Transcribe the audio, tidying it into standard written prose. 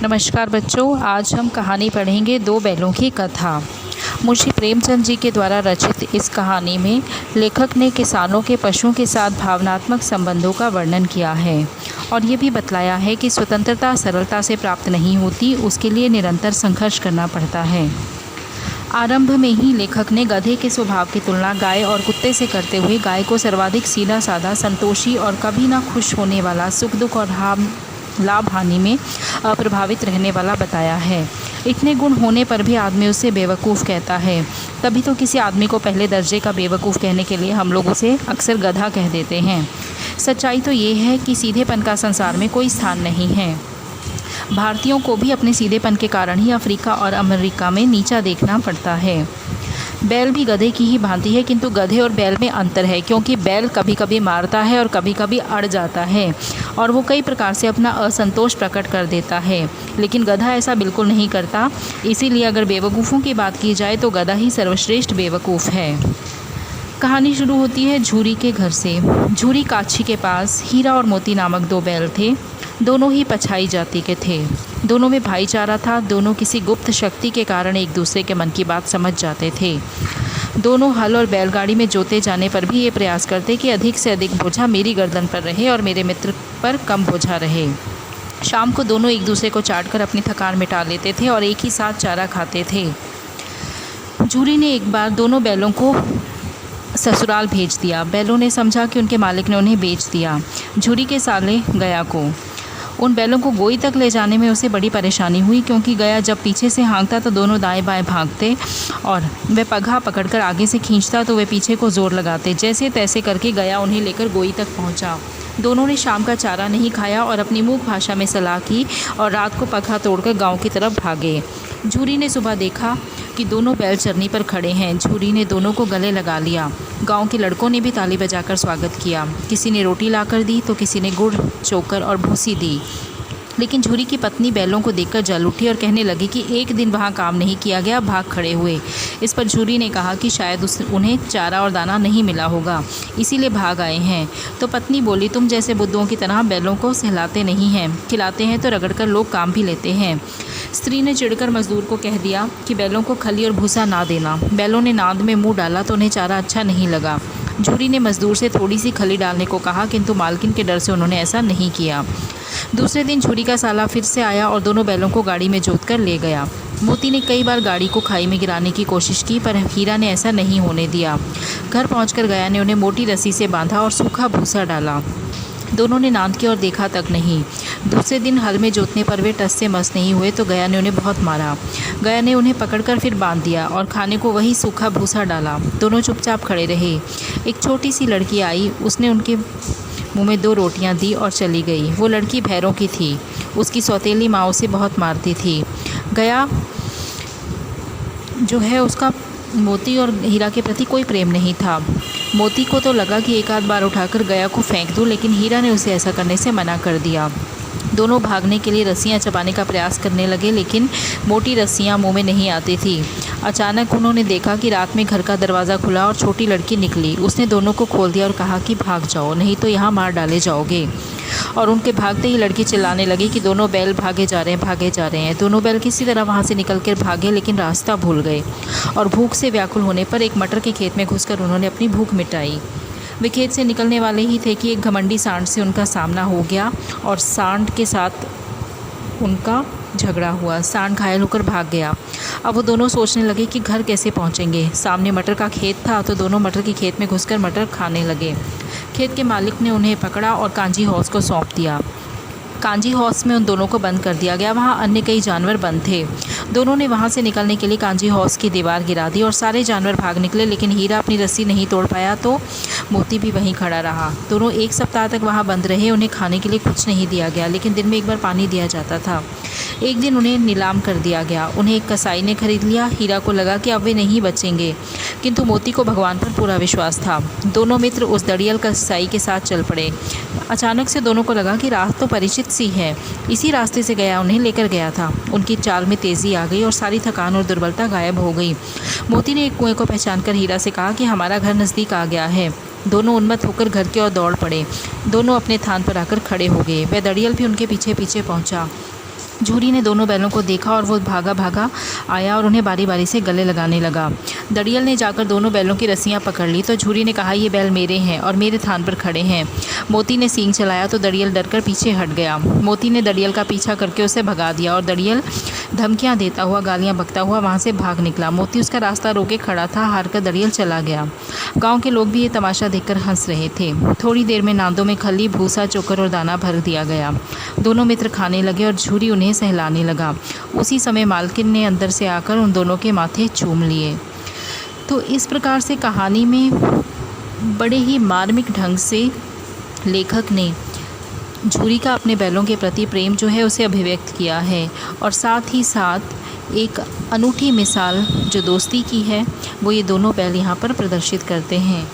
नमस्कार बच्चों, आज हम कहानी पढ़ेंगे दो बैलों की कथा। मुंशी प्रेमचंद जी के द्वारा रचित इस कहानी में लेखक ने किसानों के पशुओं के साथ भावनात्मक संबंधों का वर्णन किया है और ये भी बतलाया है कि स्वतंत्रता सरलता से प्राप्त नहीं होती, उसके लिए निरंतर संघर्ष करना पड़ता है। आरंभ में ही लेखक ने गधे के स्वभाव की तुलना गाय और कुत्ते से करते हुए गाय को सर्वाधिक सीधा साधा, संतोषी और कभी ना खुश होने वाला, सुख दुख और लाभ हानि में अप्रभावित रहने वाला बताया है। इतने गुण होने पर भी आदमी उसे बेवकूफ़ कहता है। तभी तो किसी आदमी को पहले दर्जे का बेवकूफ़ कहने के लिए हम लोग उसे अक्सर गधा कह देते हैं। सच्चाई तो ये है कि सीधेपन का संसार में कोई स्थान नहीं है। भारतीयों को भी अपने सीधेपन के कारण ही अफ्रीका और अमेरिका में नीचा देखना पड़ता है। बैल भी गधे की ही भांति है, किंतु गधे और बैल में अंतर है, क्योंकि बैल कभी कभी मारता है और कभी कभी अड़ जाता है और वो कई प्रकार से अपना असंतोष प्रकट कर देता है, लेकिन गधा ऐसा बिल्कुल नहीं करता। इसीलिए अगर बेवकूफ़ों की बात की जाए तो गधा ही सर्वश्रेष्ठ बेवकूफ़ है। कहानी शुरू होती है झूरी के घर से। झूरी काछी के पास हीरा और मोती नामक दो बैल थे। दोनों ही पछाई जाति के थे। दोनों में भाईचारा था। दोनों किसी गुप्त शक्ति के कारण एक दूसरे के मन की बात समझ जाते थे। दोनों हल और बैलगाड़ी में जोते जाने पर भी ये प्रयास करते कि अधिक से अधिक बोझा मेरी गर्दन पर रहे और मेरे मित्र पर कम बोझा रहे। शाम को दोनों एक दूसरे को चाटकर अपनी थकान मिटा लेते थे और एक ही साथ चारा खाते थे। झूरी ने एक बार दोनों बैलों को ससुराल भेज दिया। बैलों ने समझा कि उनके मालिक ने उन्हें बेच दिया। झूरी के साले गया को उन बैलों को गोई तक ले जाने में उसे बड़ी परेशानी हुई, क्योंकि गया जब पीछे से हाँकता तो दोनों दाएं बाएं भागते और वह पगहा पकड़कर आगे से खींचता तो वे पीछे को जोर लगाते। जैसे तैसे करके गया उन्हें लेकर गोई तक पहुंचा। दोनों ने शाम का चारा नहीं खाया और अपनी मूक भाषा में सलाह की और रात को पगहा तोड़कर गाँव की तरफ भागे। झूरी ने सुबह देखा कि दोनों बैल चरनी पर खड़े हैं। झूरी ने दोनों को गले लगा लिया। गांव के लड़कों ने भी ताली बजाकर स्वागत किया। किसी ने रोटी लाकर दी तो किसी ने गुड़, चोकर और भूसी दी। लेकिन झूरी की पत्नी बैलों को देखकर जल उठी और कहने लगी कि एक दिन वहाँ काम नहीं किया गया, भाग खड़े हुए। इस पर झूरी ने कहा कि शायद उन्हें चारा और दाना नहीं मिला होगा, इसीलिए भाग आए हैं। तो पत्नी बोली, तुम जैसे बुद्धों की तरह बैलों को सहलाते नहीं हैं, खिलाते हैं तो रगड़कर लोग काम भी लेते हैं। स्त्री ने चिढ़कर मजदूर को कह दिया कि बैलों को खली और भूसा ना देना। बैलों ने नाद में मुँह डाला तो उन्हें चारा अच्छा नहीं लगा। झूरी ने मजदूर से थोड़ी सी खली डालने को कहा, किंतु मालकिन के डर से उन्होंने ऐसा नहीं किया। दूसरे दिन झूरी का साला फिर से आया और दोनों बैलों को गाड़ी में जोत कर ले गया। मोती ने कई बार गाड़ी को खाई में गिराने की कोशिश की, पर हीरा ने ऐसा नहीं होने दिया। घर पहुंचकर गया ने उन्हें मोटी रस्सी से बांधा और सूखा भूसा डाला। दोनों ने नाद की ओर देखा तक नहीं। दूसरे दिन हल में जोतने पर वे टस से मस नहीं हुए तो गया ने उन्हें बहुत मारा। गया ने उन्हें पकड़कर फिर बांध दिया और खाने को वही सूखा भूसा डाला। दोनों चुपचाप खड़े रहे। एक छोटी सी लड़की आई, उसने उनके मुंह में 2 रोटियां दी और चली गई। वो लड़की भैरों की थी। उसकी सौतेली माँ उसे बहुत मारती थी। गया जो है उसका मोती और हीरा के प्रति कोई प्रेम नहीं था। मोती को तो लगा कि एक आध बार उठाकर गया को फेंक दूं, लेकिन हीरा ने उसे ऐसा करने से मना कर दिया। दोनों भागने के लिए रस्सियां चबाने का प्रयास करने लगे, लेकिन मोटी रस्सियां मुंह में नहीं आती थी। अचानक उन्होंने देखा कि रात में घर का दरवाज़ा खुला और छोटी लड़की निकली। उसने दोनों को खोल दिया और कहा कि भाग जाओ, नहीं तो यहाँ मार डाले जाओगे। और उनके भागते ही लड़की चिल्लाने लगी कि दोनों बैल भागे जा रहे हैं, भागे जा रहे हैं। दोनों बैल किसी तरह वहाँ से निकल कर भागे, लेकिन रास्ता भूल गए और भूख से व्याकुल होने पर एक मटर के खेत में घुसकर उन्होंने अपनी भूख मिटाई। वे खेत से निकलने वाले ही थे कि एक घमंडी सांड से उनका सामना हो गया और सांड के साथ उनका झगड़ा हुआ। सांड घायल होकर भाग गया। अब वो दोनों सोचने लगे कि घर कैसे पहुंचेंगे। सामने मटर का खेत था तो दोनों मटर के खेत में घुसकर मटर खाने लगे। खेत के मालिक ने उन्हें पकड़ा और कांजी हौस को सौंप दिया। कांजी हौस में उन दोनों को बंद कर दिया गया। वहाँ अन्य कई जानवर बंद थे। दोनों ने वहाँ से निकलने के लिए कांजी हौस की दीवार गिरा दी और सारे जानवर भाग निकले, लेकिन हीरा अपनी रस्सी नहीं तोड़ पाया तो मोती भी वहीं खड़ा रहा। दोनों 1 सप्ताह तक वहाँ बंद रहे। उन्हें खाने के लिए कुछ नहीं दिया गया, लेकिन दिन में एक बार पानी दिया जाता था। एक दिन उन्हें नीलाम कर दिया गया। उन्हें एक कसाई ने खरीद लिया। हीरा को लगा कि अब वे नहीं बचेंगे, किंतु मोती को भगवान पर पूरा विश्वास था। दोनों मित्र उस दड़ियल कसाई के साथ चल पड़े। अचानक से दोनों को लगा कि रात तो परिचित सी है। इसी रास्ते से गया उन्हें लेकर गया था। उनकी चाल में तेज़ी आ गई और सारी थकान और दुर्बलता गायब हो गई। मोती ने एक कुएं को पहचानकर हीरा से कहा कि हमारा घर नज़दीक आ गया है। दोनों उन्मत्त होकर घर की ओर दौड़ पड़े। दोनों अपने थान पर आकर खड़े हो गए। वह दड़ियल भी उनके पीछे पीछे पहुंचा। झूरी ने दोनों बैलों को देखा और वो भागा भागा आया और उन्हें बारी बारी से गले लगाने लगा। दड़ियल ने जाकर दोनों बैलों की रस्सियां पकड़ ली तो झूरी ने कहा, ये बैल मेरे हैं और मेरे थान पर खड़े हैं। मोती ने सींग चलाया तो दड़ियल डरकर पीछे हट गया। मोती ने दड़ियल का पीछा करके उसे भगा दिया और दड़ियल धमकियां देता हुआ, गालियां बकता हुआ वहां से भाग निकला। मोती उसका रास्ता रोके खड़ा था। हार कर दड़ियल चला गया। गांव के लोग भी ये तमाशा देखकर हंस रहे थे। थोड़ी देर में नांदों में खली, भूसा, चोकर और दाना भर दिया गया। दोनों मित्र खाने लगे और झूरी उन्हें सहलाने लगा। उसी समय मालकिन ने अंदर से आकर उन दोनों के माथे चूम लिए। तो इस प्रकार से कहानी में बड़े ही मार्मिक ढंग से लेखक ने झूरी का अपने बैलों के प्रति प्रेम जो है उसे अभिव्यक्त किया है और साथ ही साथ एक अनूठी मिसाल जो दोस्ती की है वो ये दोनों बैल यहाँ पर प्रदर्शित करते हैं।